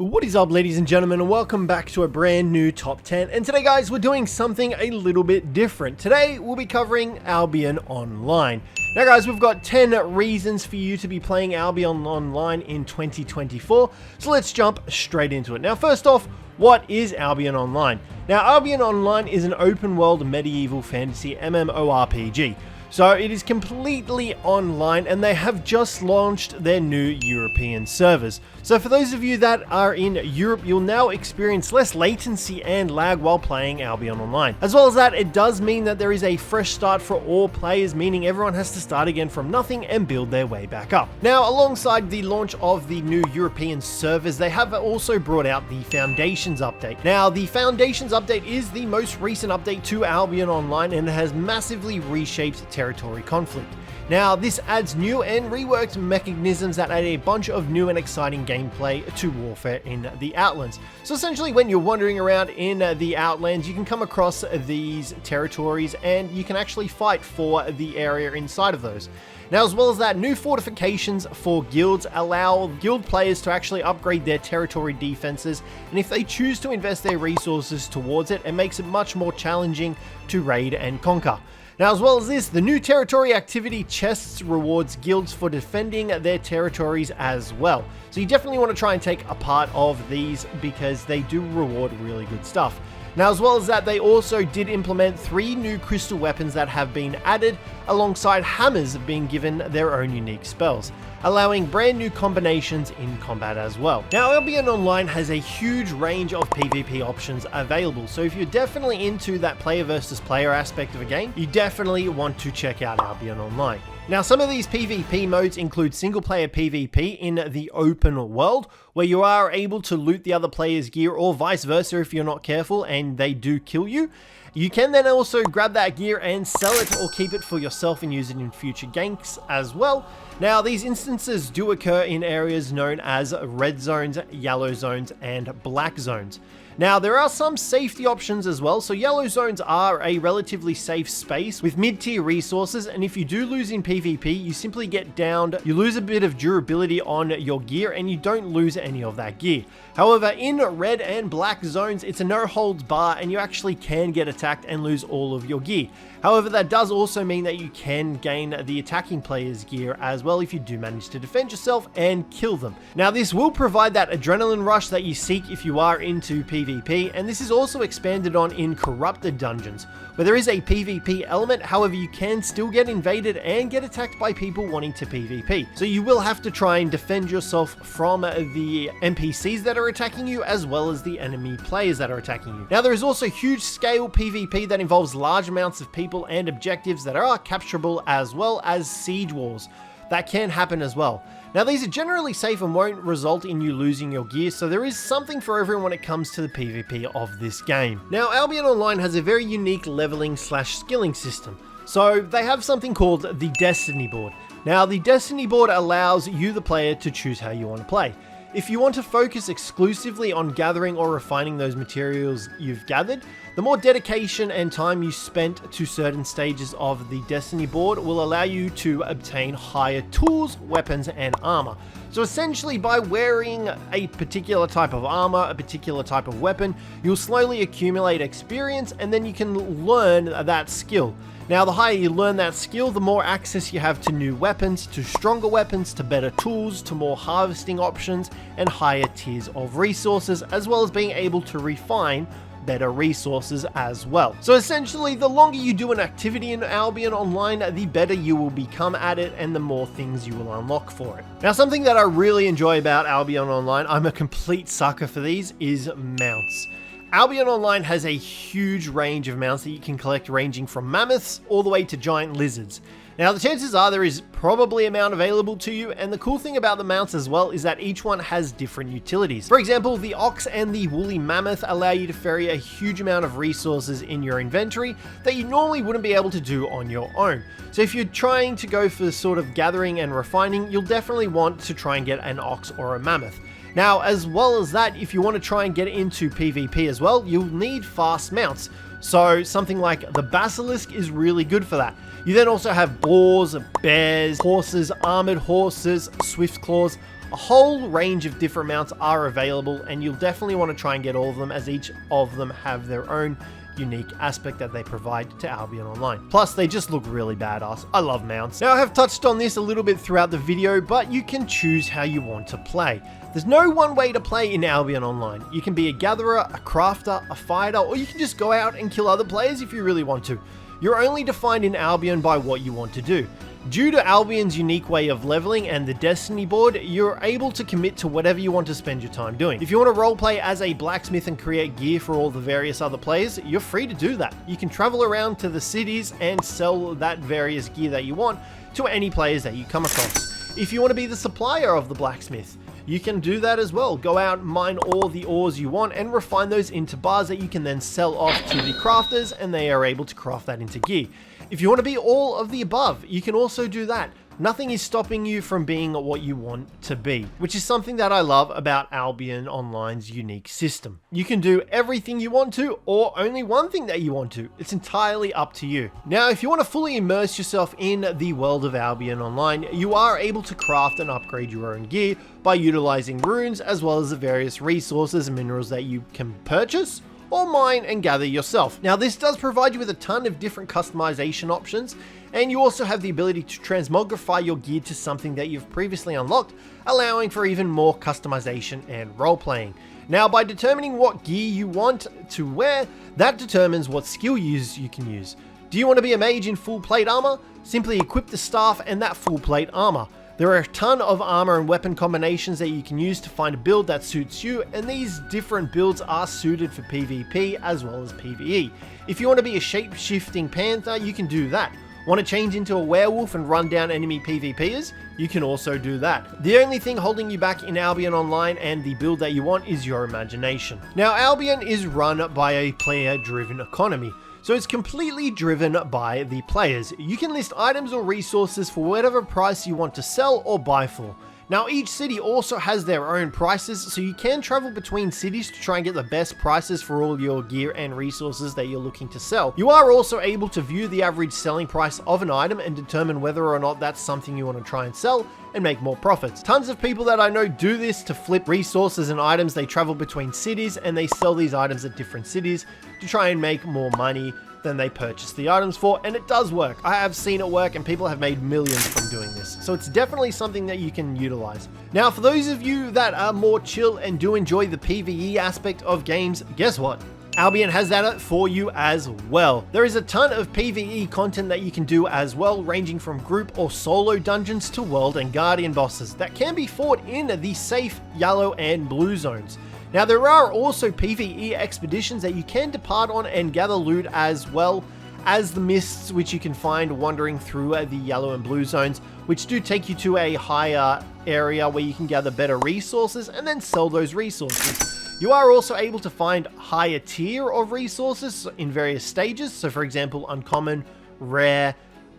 What is up, ladies and gentlemen, and welcome back to a brand new top 10. And today, guys, we're doing something a little bit different. Today we'll be covering Albion Online. Now guys, we've got 10 reasons for you to be playing Albion Online in 2024, so let's jump straight into it. Now first off, what is Albion Online? Now Albion Online is an open world medieval fantasy MMORPG. So it is completely online, and they have just launched their new European servers. So for those of you that are in Europe, you'll now experience less latency and lag while playing Albion Online. As well as that, it does mean that there is a fresh start for all players, meaning everyone has to start again from nothing and build their way back up. Now, alongside the launch of the new European servers, they have also brought out the Foundations update. Now, the Foundations update is the most recent update to Albion Online, and it has massively reshaped territory conflict. Now, this adds new and reworked mechanisms that add a bunch of new and exciting gameplay to warfare in the Outlands. So essentially, when you're wandering around in the Outlands, you can come across these territories and you can actually fight for the area inside of those. Now, as well as that, new fortifications for guilds allow guild players to actually upgrade their territory defenses, and if they choose to invest their resources towards it, it makes it much more challenging to raid and conquer. Now, as well as this, the new territory activity chests rewards guilds for defending their territories as well. So you definitely want to try and take a part of these because they do reward really good stuff. Now, as well as that, they also did implement 3 new crystal weapons that have been added, alongside hammers being given their own unique spells, allowing brand new combinations in combat as well. Now, Albion Online has a huge range of PvP options available, so if you're definitely into that player versus player aspect of a game, you definitely want to check out Albion Online. Now, some of these PvP modes include single-player PvP in the open world, where you are able to loot the other player's gear, or vice versa if you're not careful and they do kill you. You can then also grab that gear and sell it or keep it for yourself and use it in future ganks as well. Now, these instances do occur in areas known as red zones, yellow zones, and black zones. Now, there are some safety options as well. So yellow zones are a relatively safe space with mid-tier resources, and if you do lose in PvP, you simply get downed, you lose a bit of durability on your gear, and you don't lose any of that gear. However, in red and black zones, it's a no-holds bar, and you actually can get attacked and lose all of your gear. However, that does also mean that you can gain the attacking player's gear as well if you do manage to defend yourself and kill them. Now, this will provide that adrenaline rush that you seek if you are into PvP, and this is also expanded on in corrupted dungeons, where there is a PvP element. However, you can still get invaded and get attacked by people wanting to PvP. So you will have to try and defend yourself from the NPCs that are attacking you, as well as the enemy players that are attacking you. Now, there is also huge scale PvP that involves large amounts of people and objectives that are capturable, as well as siege wars that can happen as well. Now, these are generally safe and won't result in you losing your gear, so there is something for everyone when it comes to the PvP of this game. Now, Albion Online has a very unique leveling / skilling system. So they have something called the Destiny board. Now, the Destiny board allows you, the player, to choose how you want to play. If you want to focus exclusively on gathering or refining those materials you've gathered, the more dedication and time you spent to certain stages of the Destiny board will allow you to obtain higher tools, weapons, and armor. So essentially, by wearing a particular type of armor, a particular type of weapon, you'll slowly accumulate experience, and then you can learn that skill. Now, the higher you learn that skill, the more access you have to new weapons, to stronger weapons, to better tools, to more harvesting options, and higher tiers of resources, as well as being able to refine better resources as well. So essentially, the longer you do an activity in Albion Online, the better you will become at it, and the more things you will unlock for it. Now, something that I really enjoy about Albion Online, I'm a complete sucker for these, is mounts. Albion Online has a huge range of mounts that you can collect, ranging from mammoths all the way to giant lizards. Now, the chances are there is probably a mount available to you, and the cool thing about the mounts as well is that each one has different utilities. For example, the ox and the woolly mammoth allow you to ferry a huge amount of resources in your inventory that you normally wouldn't be able to do on your own. So if you're trying to go for sort of gathering and refining, you'll definitely want to try and get an ox or a mammoth. Now, as well as that, if you want to try and get into PvP as well, you'll need fast mounts. So something like the Basilisk is really good for that. You then also have boars, bears, horses, armored horses, swift claws, A whole range of different mounts are available, and you'll definitely want to try and get all of them, as each of them have their own unique aspect that they provide to Albion Online. Plus, they just look really badass. I love mounts. Now, I have touched on this a little bit throughout the video, but you can choose how you want to play. There's no one way to play in Albion Online. You can be a gatherer, a crafter, a fighter, or you can just go out and kill other players if you really want to. You're only defined in Albion by what you want to do. Due to Albion's unique way of leveling and the Destiny board, you're able to commit to whatever you want to spend your time doing. If you want to roleplay as a blacksmith and create gear for all the various other players, you're free to do that. You can travel around to the cities and sell that various gear that you want to any players that you come across. If you want to be the supplier of the blacksmith, you can do that as well. Go out, mine all the ores you want, and refine those into bars that you can then sell off to the crafters, and they are able to craft that into gear. If you want to be all of the above, you can also do that. Nothing is stopping you from being what you want to be, which is something that I love about Albion Online's unique system. You can do everything you want to, or only one thing that you want to. It's entirely up to you. Now, if you want to fully immerse yourself in the world of Albion Online, you are able to craft and upgrade your own gear by utilizing runes, as well as the various resources and minerals that you can purchase or mine and gather yourself. Now, this does provide you with a ton of different customization options, and you also have the ability to transmogrify your gear to something that you've previously unlocked, allowing for even more customization and role-playing. Now, by determining what gear you want to wear, that determines what skill you can use. Do you want to be a mage in full plate armor? Simply equip the staff and that full plate armor. There are a ton of armor and weapon combinations that you can use to find a build that suits you, and these different builds are suited for PvP as well as PvE. If you want to be a shape-shifting panther, you can do that. Want to change into a werewolf and run down enemy PvPers? You can also do that. The only thing holding you back in Albion Online and the build that you want is your imagination. Now, Albion is run by a player-driven economy, so it's completely driven by the players. You can list items or resources for whatever price you want to sell or buy for. Now, each city also has their own prices, so you can travel between cities to try and get the best prices for all your gear and resources that you're looking to sell. You are also able to view the average selling price of an item and determine whether or not that's something you want to try and sell and make more profits. Tons of people that I know do this to flip resources and items. They travel between cities and they sell these items at different cities to try and make more money than they purchased the items for, and it does work. I have seen it work, and people have made millions from doing this, so it's definitely something that you can utilize. Now, for those of you that are more chill and do enjoy the PvE aspect of games, guess what? Albion has that for you as well. There is a ton of PvE content that you can do as well, ranging from group or solo dungeons to world and guardian bosses that can be fought in the safe yellow and blue zones. Now, there are also PvE expeditions that you can depart on and gather loot, as well as the mists, which you can find wandering through the yellow and blue zones, which do take you to a higher area where you can gather better resources and then sell those resources. You are also able to find higher tier of resources in various stages. So, for example, uncommon, rare,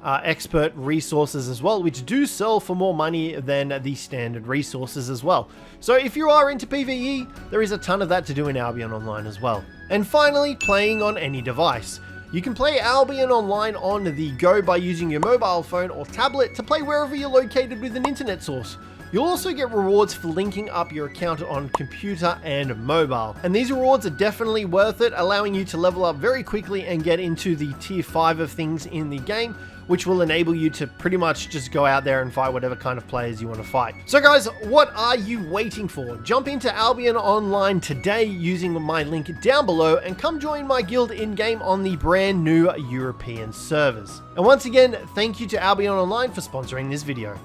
expert resources as well, which do sell for more money than the standard resources as well. So if you are into PvE, there is a ton of that to do in Albion Online as well. And finally, playing on any device. You can play Albion Online on the go by using your mobile phone or tablet to play wherever you're located with an internet source. You'll also get rewards for linking up your account on computer and mobile. And these rewards are definitely worth it, allowing you to level up very quickly and get into the tier 5 of things in the game, which will enable you to pretty much just go out there and fight whatever kind of players you want to fight. So guys, what are you waiting for? Jump into Albion Online today using my link down below and come join my guild in-game on the brand new European servers. And once again, thank you to Albion Online for sponsoring this video.